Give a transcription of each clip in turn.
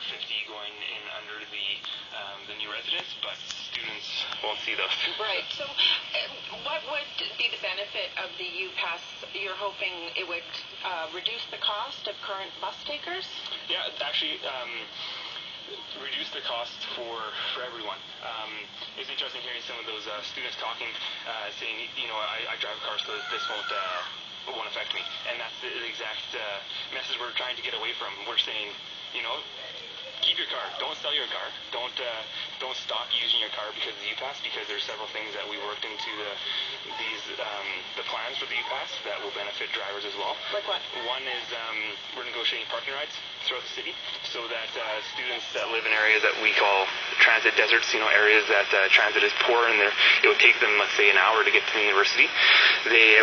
50 going in under the new residents, but students won't see those. Right. So what would be the benefit of the UPass? You're hoping it would reduce the cost of current bus takers? Yeah, actually, reduce the cost for everyone. It's interesting hearing some of those students talking, saying, I drive a car, so this won't affect me. And that's the exact message we're trying to get away from. We're saying, keep your car. Don't sell your car. Don't stop using your car because of the UPass, because there's several things that we worked into the plans for the UPass that will benefit drivers as well. Like what? One is we're negotiating parking rides throughout the city so that students that live in areas that we call transit deserts, areas that transit is poor and it would take them, let's say, an hour to get to the university,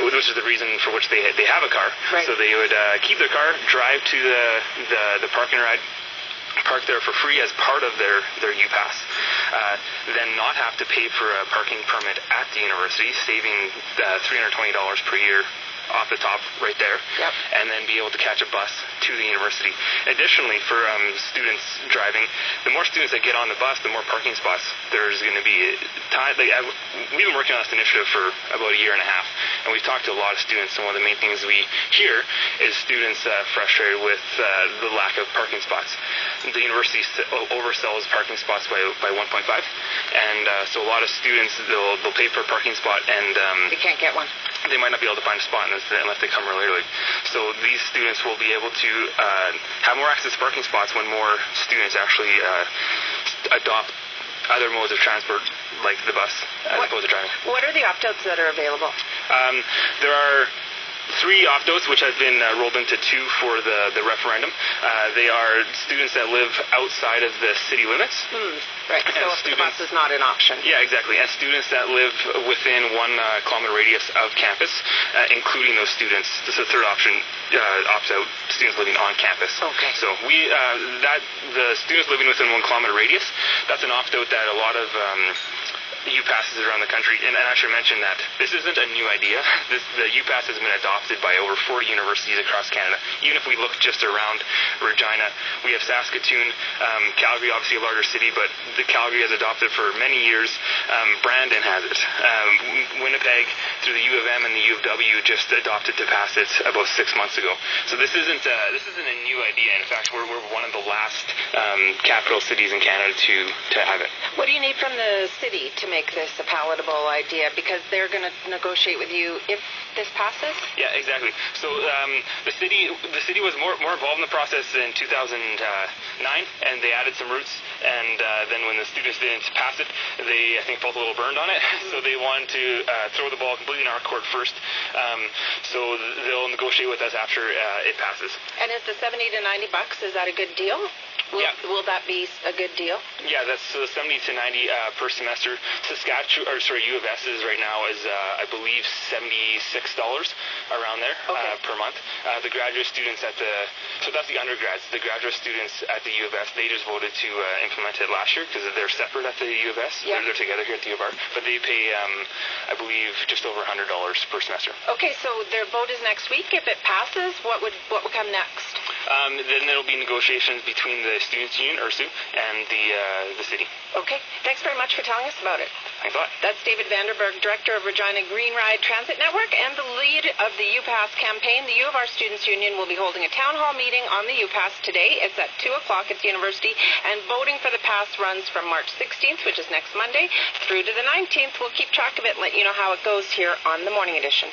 which is the reason for which they have a car. Right. So they would keep their car, drive to the parking ride, park there for free as part of their UPass, then not have to pay for a parking permit at the university, saving $320 per year off the top right there. Yep. And then be able to catch a bus to the university. Additionally, for students driving, the more students that get on the bus, the more parking spots there's going to be. We've been working on this initiative for about a year and a half, and we've talked to a lot of students, and one of the main things we hear is students frustrated with the lack of parking spots. The university oversells parking spots by 1.5, and so a lot of students, they'll pay for a parking spot, and they can't get one. They might not be able to find a spot unless they come really early. So these students will be able to have more access to parking spots when more students actually adopt other modes of transport, like the bus, as opposed to driving. What are the opt-outs that are available? There are 3 opt-outs, which have been rolled into 2 for the referendum. They are students that live outside of the city limits. Right, so if the bus is not an option. Yeah, exactly. And students that live within 1 kilometer radius of campus, including those students. So the third option opts out students living on campus. Okay. So the students living within 1 kilometer radius, that's an opt-out that a lot of UPasses around the country, and I should mention that this isn't a new idea. The UPass has been adopted by over 40 universities across Canada. Even if we look just around Regina, we have Saskatoon, Calgary, obviously a larger city, but the Calgary has adopted for many years. Brandon has it. Winnipeg, through the U of M and the U of W, just adopted to pass it about 6 months ago. So this isn't a new idea. In fact, we're one of the last capital cities in Canada to have it. What do you need from the city to make this a palatable idea? Because they're going to negotiate with you if this passes? Yeah, exactly. So the city was more involved in the process in 2009, and they added some routes, and then when the students didn't pass it, they, I think, felt a little burned on it, so they wanted to throw the ball completely in our court first, so they'll negotiate with us after it passes. And is the $70 to $90, is that a good deal? Will that be a good deal? Yeah, that's 70 to 90 per semester. U of S is right now is I believe $76 around there per month. The graduate students so that's the undergrads. The graduate students at the U of S, they just voted to implement it last year because they're separate at the U of S. Yep. They're together here at the U of R, but they pay I believe just over $100 per semester. Okay, so their vote is next week. If it passes, what would come next? Then there'll be negotiations between the Students' Union, URSU, and the city. Okay. Thanks very much for telling us about it. Thanks a lot. That's David Vanderberg, Director of Regina Green Ride Transit Network and the lead of the UPass campaign. The U of R Students' Union will be holding a town hall meeting on the UPass today. It's at 2 o'clock at the university, and voting for the pass runs from March 16th, which is next Monday, through to the 19th. We'll keep track of it and let you know how it goes here on the Morning Edition.